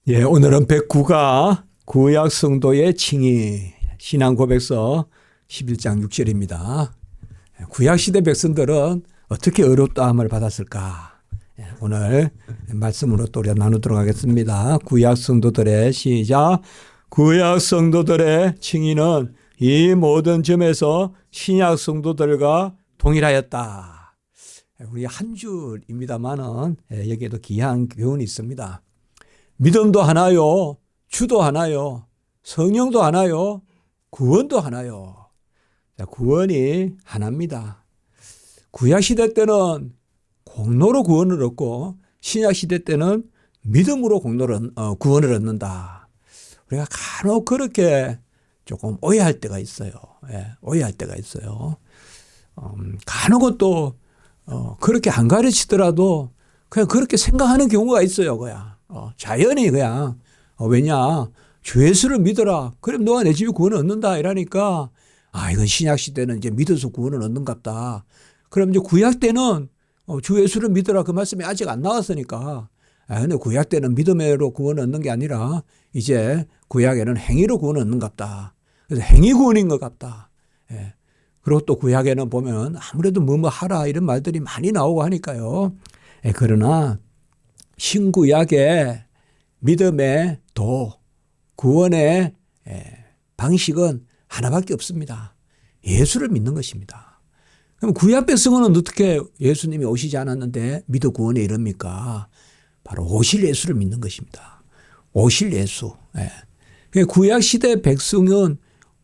예, 오늘은 109가 구약 성도의 칭의 신앙 고백서 11장 6절입니다. 구약 시대 백성들은 어떻게 어렵다함을 받았을까? 오늘 말씀으로 또 우리가 나누도록 하겠습니다. 구약 성도들의 시작. 구약 성도들의 칭의는 이 모든 점에서 신약 성도들과 동일하였다. 우리 한 줄입니다만은 여기에도 귀한 교훈이 있습니다. 믿음도 하나요, 주도 하나요, 성령도 하나요, 구원도 하나요. 구원이 하나입니다. 구약시대 때는 공로로 구원을 얻고 신약시대 때는 믿음으로 구원을 얻는다. 우리가 간혹 그렇게 조금 오해할 때가 있어요. 오해할 때가 있어요. 간혹은 또 그렇게 안 가르치더라도 그냥 그렇게 생각하는 경우가 있어요. 자연히 그냥 왜냐 주 예수를 믿어라. 그럼 너가 내 집에 구원을 얻는다 이러니까 이건 신약 시대는 이제 믿어서 구원을 얻는갑다. 그럼 이제 구약 때는 주 예수를 믿어라 그 말씀이 아직 안 나왔으니까 근데 구약 때는 믿음으로 구원을 얻는 게 아니라 이제 구약에는 행위로 구원을 얻는갑다. 그래서 행위 구원인 것 같다. 그리고 또 구약에는 보면 아무래도 뭐뭐 하라 이런 말들이 많이 나오고 하니까요. 그러나 신구약의 믿음의 구원의 방식은 하나밖에 없습니다. 예수를 믿는 것입니다. 그럼 구약 백성은 어떻게 예수님이 오시지 않았는데 믿어 구원에 이릅니까? 바로 오실 예수를 믿는 것입니다. 오실 예수. 구약 시대 백성은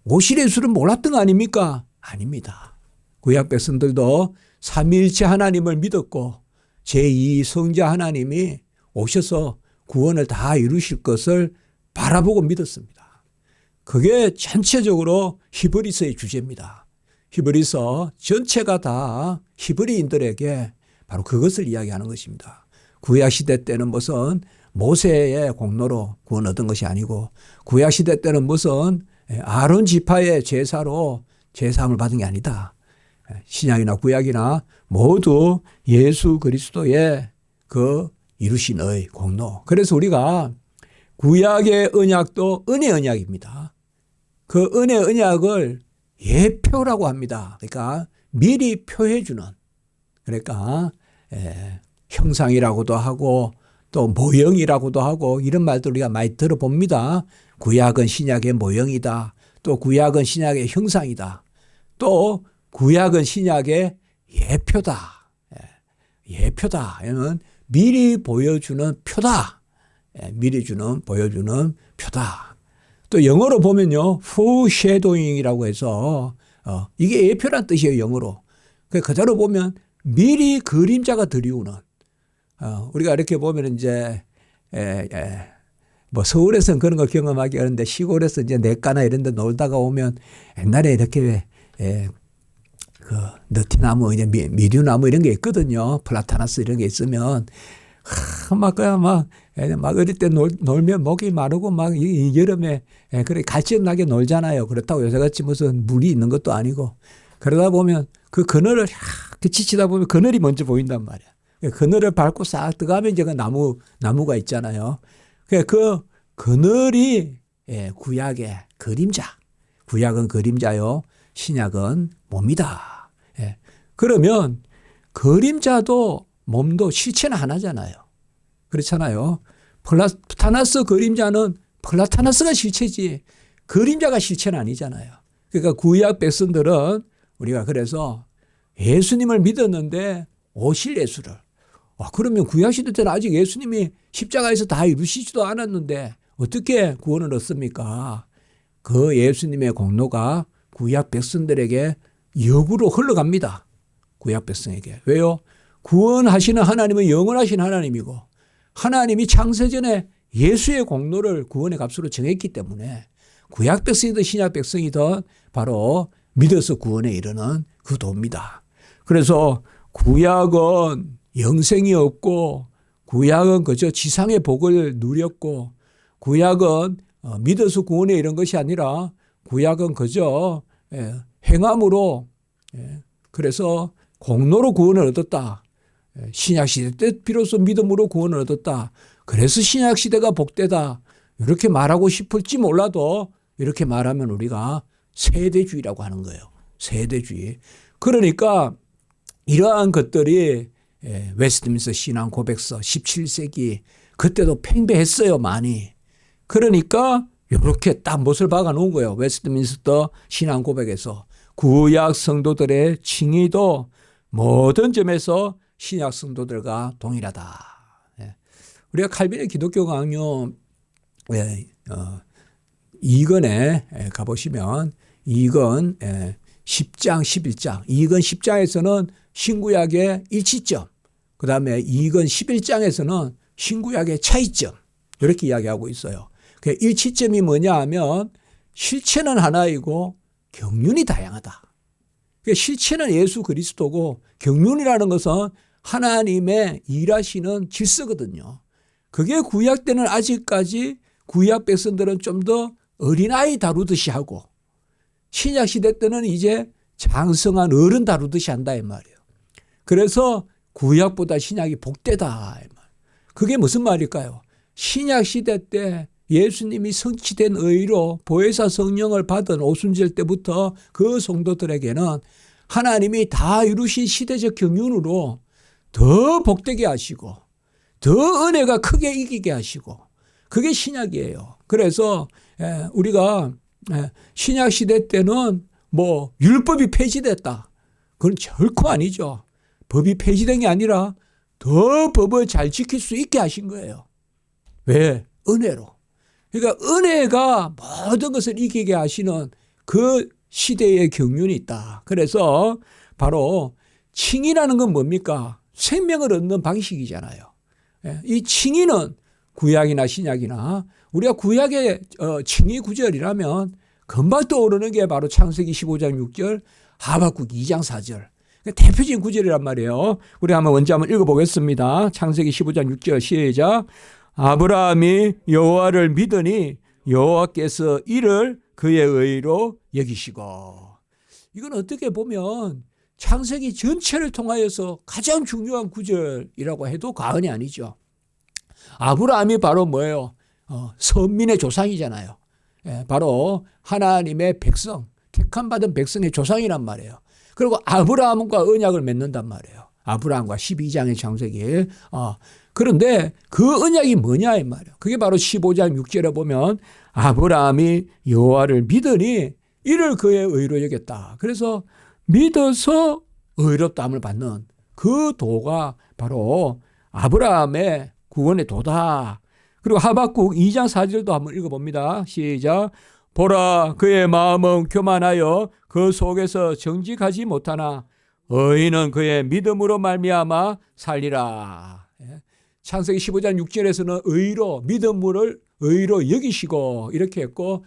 오실 예수를 몰랐던 거 아닙니까? 아닙니다. 구약 백성들도 삼위일체 하나님을 믿었고 제2성자 하나님이 오셔서 구원을 다 이루실 것을 바라보고 믿었습니다. 그게 전체적으로 히브리서의 주제입니다. 히브리서 전체가 다 히브리인들에게 바로 그것을 이야기하는 것입니다. 구약시대 때는 무슨 모세의 공로로 구원 얻은 것이 아니고 구약시대 때는 무슨 아론 지파의 제사로 제사함을 받은 게 아니다. 신약이나 구약이나 모두 예수 그리스도의 그 이루신 의 공로. 그래서 우리가 구약의 언약도 은혜 언약입니다. 그 은혜 언약을 예표라고 합니다. 그러니까 미리 표해 주는. 그러니까 형상이라고도 하고 또 모형이라고도 하고 이런 말들 우리가 많이 들어봅니다. 구약은 신약의 모형이다. 또 구약은 신약의 형상이다. 또 구약은 신약의 예표다. 예표다. 이는 미리 보여주는 표다. 미리 보여주는 표다. 또 영어로 보면요. foreshadowing이라고 해서 이게 예표란 뜻이에요. 영어로. 그대로 보면 미리 그림자가 드리우는 우리가 이렇게 보면 이제 뭐 서울에서는 그런 거 경험하기 어려운데 시골에서 이제 냇가나 이런 데 놀다가 오면 옛날에 이렇게 그 너티나무, 이제 미류나무 이런 게 있거든요. 플라타나스 이런 게 있으면 막 어릴 때 놀면 목이 마르고 막 여름에 그래 갈증나게 놀잖아요. 그렇다고 요새같이 무슨 물이 있는 것도 아니고 그러다 보면 그 그늘을 지치다 보면 그늘이 먼저 보인단 말이야. 그늘을 밟고 싹 들어가면 이제 그 나무가 있잖아요. 그 그늘이 구약의 그림자. 구약은 그림자요. 신약은 몸이다. 그러면 그림자도 몸도 실체는 하나잖아요. 그렇잖아요. 플라타나스 그림자는 플라타나스가 실체지 그림자가 실체는 아니잖아요. 그러니까 구약 백성들은 우리가 그래서 예수님을 믿었는데 오실 예수를 그러면 구약시대 때는 아직 예수님이 십자가에서 다 이루시지도 않았는데 어떻게 구원을 얻습니까? 그 예수님의 공로가 구약 백성들에게 역으로 흘러갑니다. 구약 백성에게. 왜요? 구원하시는 하나님은 영원하신 하나님이고 하나님이 창세전에 예수의 공로를 구원의 값으로 정했기 때문에 구약 백성이든 신약 백성이든 바로 믿어서 구원에 이르는 그 도입니다. 그래서 구약은 영생이 없고 구약은 그저 지상의 복을 누렸고 구약은 믿어서 구원에 이른 것이 아니라 구약은 그저 행함으로 그래서 공로로 구원을 얻었다. 신약시대 때 비로소 믿음으로 구원을 얻었다. 그래서 신약 시대가 복되다 이렇게 말하고 싶을지 몰라도 이렇게 말하면 우리가 세대주의라고 하는 거예요. 세대주의. 그러니까 이러한 것들이 웨스트민스터 신앙 고백서 17세기 그때도 팽배했어요. 많이. 그러니까 이렇게 딱 못을 박아 놓은 거예요. 웨스트민스터 신앙 고백에서 구약 성도들의 칭의도 모든 점에서 신약 성도들과 동일하다. 우리가 칼빈의 기독교 강요 2권에 가보시면 2권 10장 11장 2권 10장에서는 신구약의 일치점, 그 다음에 2권 11장에서는 신구약의 차이점 이렇게 이야기하고 있어요. 그 일치점이 뭐냐 하면 실체는 하나이고 경륜이 다양하다. 실체는 예수 그리스도고 경륜이라는 것은 하나님의 일하시는 질서거든요. 그게 구약 때는 아직까지 구약 백성들은 좀 더 어린아이 다루듯이 하고 신약 시대 때는 이제 장성한 어른 다루듯이 한다 이 말이에요. 그래서 구약보다 신약이 복되다 이 말. 그게 무슨 말일까요? 신약 시대 때 예수님이 성취된 의로 보혜사 성령을 받은 오순절 때부터 그 성도들에게는 하나님이 다 이루신 시대적 경륜으로 더 복되게 하시고 더 은혜가 크게 이기게 하시고 그게 신약이에요. 그래서 우리가 신약 시대 때는 뭐 율법이 폐지됐다. 그건 결코 아니죠. 법이 폐지된 게 아니라 더 법을 잘 지킬 수 있게 하신 거예요. 왜? 은혜로. 그러니까 은혜가 모든 것을 이기게 하시는 그 시대의 경륜이 있다. 그래서 바로 칭의라는 건 뭡니까? 생명을 얻는 방식이잖아요. 이 칭의는 구약이나 신약이나 우리가 구약의 칭의 구절이라면 금방 떠오르는 게 바로 창세기 15장 6절, 하박국 2장 4절. 대표적인 구절이란 말이에요. 우리 먼저 한번 읽어보겠습니다. 창세기 15장 6절 시작. 아브라함이 여호와를 믿으니 여호와께서 이를 그의 의로 여기시고. 이건 어떻게 보면 창세기 전체를 통하여서 가장 중요한 구절이라고 해도 과언이 아니죠. 아브라함이 바로 뭐예요? 선민의 조상이잖아요. 바로 하나님의 백성, 택함받은 백성의 조상이란 말이에요. 그리고 아브라함과 언약을 맺는단 말이에요. 아브라함과 12장의 창세기. 그런데 그 언약이 뭐냐 이 말이에요. 그게 바로 15장 6절에 보면 아브라함이 여호와를 믿으니 이를 그의 의로 여겼다. 그래서 믿어서 의롭다함을 받는 그 도가 바로 아브라함의 구원의 도다. 그리고 하박국 2장 4절도 한번 읽어봅니다. 시작. 보라 그의 마음은 교만하여 그 속에서 정직하지 못하나 의인은 그의 믿음으로 말미암아 살리라. 창세기 15장 6절에서는 의로 믿음을 의로 여기시고 이렇게 했고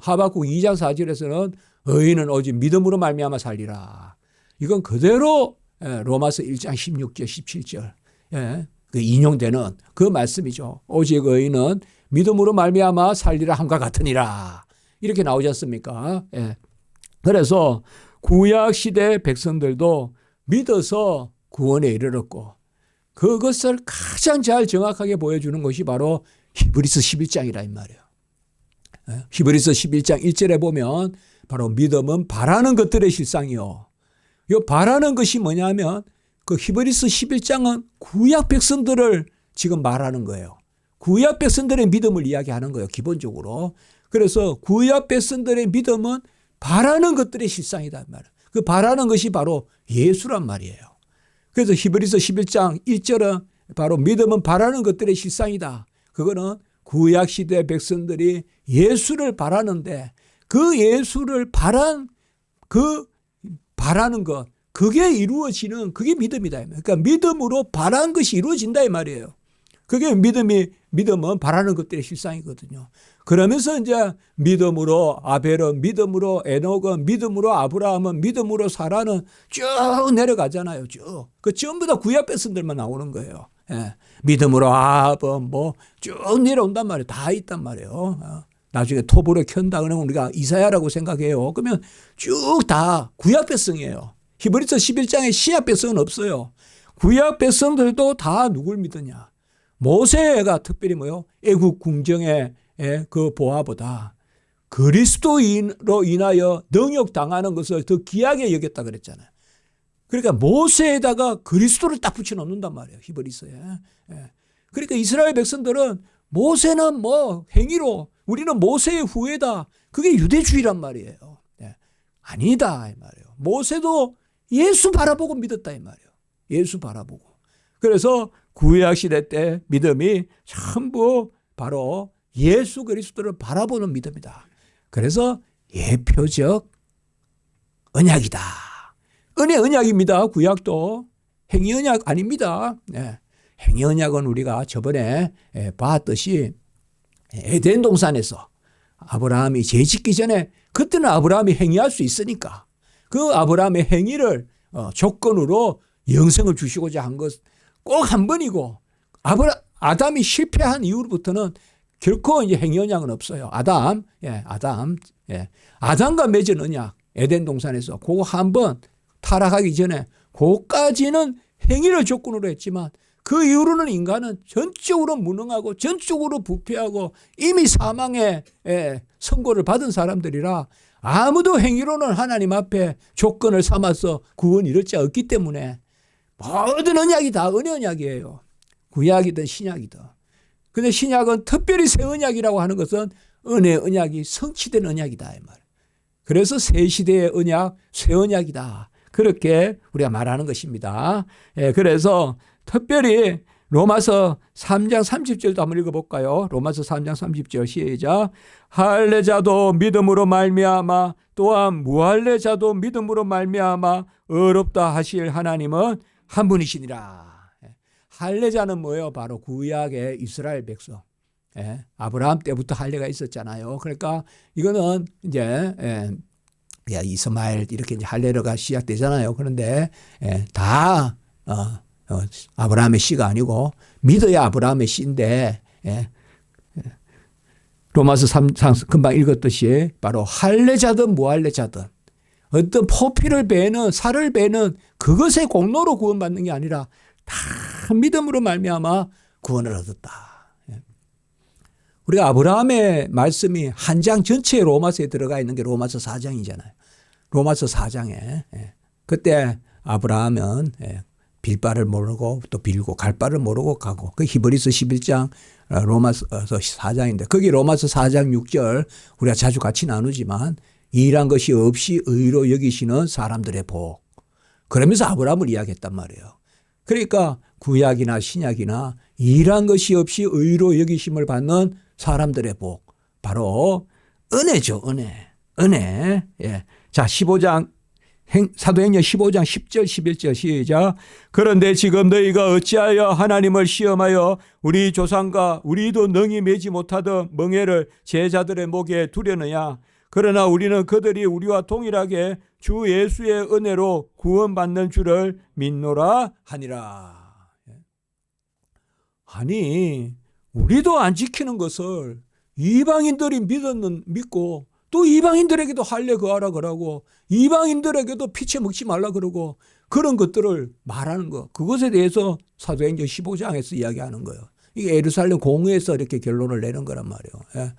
하박국 2장 4절에서는 의인은 오직 믿음으로 말미암아 살리라. 이건 그대로 로마서 1장 16절 17절 그 인용되는 그 말씀이죠. 오직 의인은 믿음으로 말미암아 살리라 함과 같으니라. 이렇게 나오지 않습니까? 그래서 구약 시대 백성들도 믿어서 구원에 이르렀고 그것을 가장 잘 정확하게 보여주는 것이 바로 히브리서 11장이라 이 말이에요. 히브리서 11장 1절에 보면 바로 믿음은 바라는 것들의 실상이요. 이 바라는 것이 뭐냐면 그 히브리서 11장은 구약 백성들을 지금 말하는 거예요. 구약 백성들의 믿음을 이야기하는 거예요. 기본적으로. 그래서 구약 백성들의 믿음은 바라는 것들의 실상이다 말이에요. 그 바라는 것이 바로 예수란 말이에요. 그래서 히브리서 11장 1절은 바로 믿음은 바라는 것들의 실상이다. 그거는 구약 시대 백성들이 예수를 바라는데 그 예수를 바라는 것 그게 이루어지는 그게 믿음이다. 그러니까 믿음으로 바라는 것이 이루어진다 이 말이에요. 그게 믿음은 바라는 것들의 실상이거든요. 그러면서 이제 믿음으로 아벨은 믿음으로 에녹은 믿음으로 아브라함은 믿음으로 사라는 쭉 내려가잖아요. 쭉. 그 전부 다 구약 백성들만 나오는 거예요. 믿음으로 아합은 쭉 내려온단 말이에요. 다 있단 말이에요. 나중에 톱으로 켠다 그러면 우리가 이사야라고 생각해요. 그러면 쭉 다 구약 백성이에요. 히브리서 11장에 신약 백성은 없어요. 구약 백성들도 다 누굴 믿느냐? 모세가 특별히 뭐요? 애국 궁정의 그 보화보다 그리스도인으로 인하여 능욕당하는 것을 더 귀하게 여겼다 그랬잖아요. 그러니까 모세에다가 그리스도를 딱 붙여놓는단 말이에요. 히브리서에. 그러니까 이스라엘 백성들은 모세는 뭐 행위로 우리는 모세의 후예다. 그게 유대주의란 말이에요. 아니다 이 말이에요. 모세도 예수 바라보고 믿었다 이 말이에요. 예수 바라보고. 그래서 구약 시대 때 믿음이 전부 바로 예수 그리스도를 바라보는 믿음이다. 그래서 예표적 언약이다. 은혜 언약입니다. 구약도 행위 언약 아닙니다. 행위 언약은 우리가 저번에 봤듯이 에덴 동산에서 아브라함이 죄 짓기 전에 그때는 아브라함이 행위할 수 있으니까 그 아브라함의 행위를 조건으로 영생을 주시고자 한 것 꼭 한 번이고 아담이 실패한 이후부터는 결코 이제 행위 언약은 없어요. 아담과 맺은 언약 에덴 동산에서 그거 한 번 타락하기 전에 그까지는 행위를 조건으로 했지만 그 이후로는 인간은 전적으로 무능하고 전적으로 부패하고 이미 사망의 선고를 받은 사람들이라 아무도 행위로는 하나님 앞에 조건을 삼아서 구원 이룰 자 없기 때문에 모든 언약이 다 은혜 언약이에요. 구약이든 신약이든. 근데 신약은 특별히 새 언약이라고 하는 것은 은혜 언약이 성취된 언약이다 이 말. 그래서 새 시대의 언약, 새 언약이다. 그렇게 우리가 말하는 것입니다. 그래서 특별히 로마서 3장 30절도 한번 읽어볼까요? 로마서 3장 30절 시작. 할례자도 믿음으로 말미암아 또한 무할례자도 믿음으로 말미암아 의롭다 하실 하나님은 한 분이시니라. 할례자는 뭐예요? 바로 구약의 이스라엘 백성. 아브라함 때부터 할례가 있었잖아요. 그러니까 이거는 이제 이스마엘 이렇게 이제 할례가 시작되잖아요. 그런데 다 아브라함의 씨가 아니고 믿어야 아브라함의 씨인데 로마서 3장 금방 읽었듯이 바로 할례자든 무할례자든 어떤 포피를 베는 살을 베는 그것의 공로로 구원받는 게 아니라 다 믿음으로 말미암아 구원을 얻었다. 우리가 아브라함의 말씀이 한 장 전체에 로마서에 들어가 있는 게 로마서 4장이잖아요. 로마서 4장에 그때 아브라함은 빌바를 모르고 또 빌고 갈 바를 모르고 가고 그 히브리서 11장 로마서 4장인데 거기 로마서 4장 6절 우리가 자주 같이 나누지만 일한 것이 없이 의로 여기시는 사람들의 복. 그러면서 아브라함을 이야기했단 말이에요. 그러니까 구약이나 신약이나 일한 것이 없이 의로 여기심을 받는 사람들의 복. 바로 은혜죠. 은혜. 자, 15장 사도행전 15장 10절 11절 시작. 그런데 지금 너희가 어찌하여 하나님을 시험하여 우리 조상과 우리도 능히 매지 못하던 멍에를 제자들의 목에 두려느냐. 그러나 우리는 그들이 우리와 동일하게 주 예수의 은혜로 구원받는 줄을 믿노라 하니라. 아니 우리도 안 지키는 것을 이방인들이 믿고 또 이방인들에게도 할례 그하라 그러고 이방인들에게도 피채 먹지 말라 그러고 그런 것들을 말하는 거. 그것에 대해서 사도행전 15장에서 이야기하는 거예요. 이게 예루살렘 공회에서 이렇게 결론을 내는 거란 말이에요.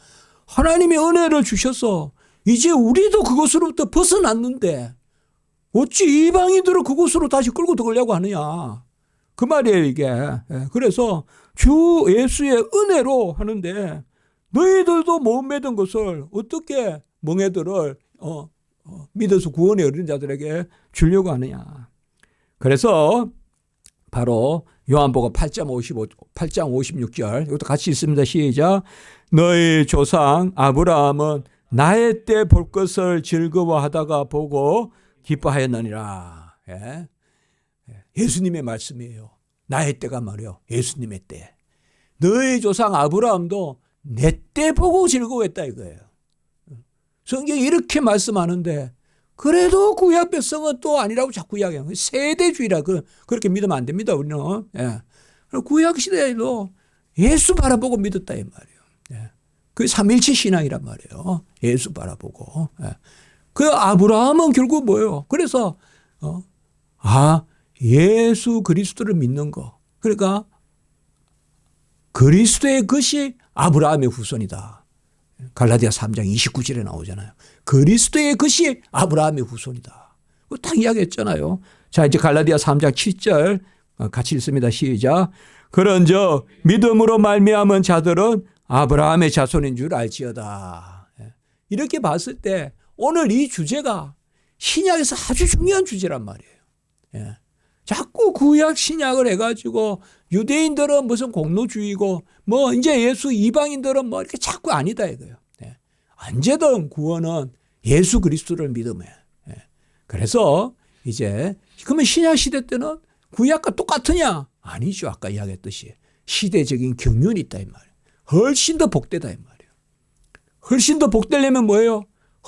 하나님이 은혜를 주셔서 이제 우리도 그것으로부터 벗어났는데 어찌 이방인들을 그곳으로 다시 끌고 들어가려고 하느냐. 그 말이에요 이게. 그래서 주 예수의 은혜로 하는데 너희들도 못 믿은 것을 어떻게 멍에들을 믿어서 구원에 이르는 자들에게 주려고 하느냐. 그래서 바로 요한복음 8장 56절 이것도 같이 읽습니다. 시작. 너희 조상 아브라함은 나의 때 볼 것을 즐거워하다가 보고 기뻐하였느니라. 예수님의 말씀이에요. 나의 때가 말이요. 예수님의 때. 너희 조상 아브라함도 내 때 보고 즐거워했다 이거예요. 성경이 이렇게 말씀하는데 그래도 구약 백성은 또 아니라고 자꾸 이야기해요. 세대주의라 그렇게 믿으면 안 됩니다. 우리는. 구약 시대에도 예수 바라보고 믿었다 이 말이에요. 그게 삼일체 신앙이란 말이에요. 예수 바라보고. 그 아브라함은 결국 뭐예요? 그래서 예수 그리스도를 믿는 거. 그러니까 그리스도의 것이 아브라함의 후손이다. 갈라디아 3장 29절에 나오잖아요. 그리스도의 것이 아브라함의 후손이다. 딱 이야기했잖아요. 자, 이제 갈라디아 3장 7절 같이 읽습니다. 시작. 그런저 믿음으로 말미암은 자들은 아브라함의 자손인 줄 알지어다. 이렇게 봤을 때 오늘 이 주제가 신약에서 아주 중요한 주제란 말이에요. 자꾸 구약 신약을 해가지고 유대인들은 무슨 공로주의고 뭐 이제 예수 이방인들은 뭐 이렇게 자꾸 아니다 이거예요. 언제든 구원은 예수 그리스도를 믿음에. 그래서 이제 그러면 신약 시대 때는 구약과 똑같으냐? 아니죠. 아까 이야기했듯이 시대적인 경륜이 있다 이 말이에요. 훨씬 더 복되다 이 말이에요. 훨씬 더 복되려면 뭐예요?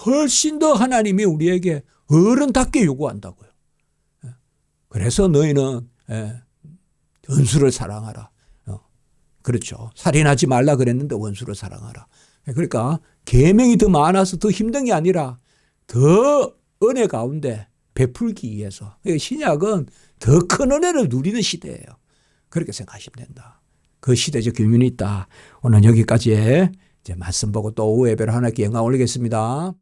훨씬 더 하나님이 우리에게 어른답게 요구한다고요. 그래서 너희는 원수를 사랑하라. 그렇죠. 살인하지 말라 그랬는데 원수를 사랑하라. 그러니까 계명이 더 많아서 더 힘든 게 아니라 더 은혜 가운데 베풀기 위해서. 신약은 더 큰 은혜를 누리는 시대예요. 그렇게 생각하시면 된다. 그 시대적 경륜이 있다. 오늘 여기까지 이제 말씀 보고 또 오후 예배를 하나님께 영광 올리겠습니다.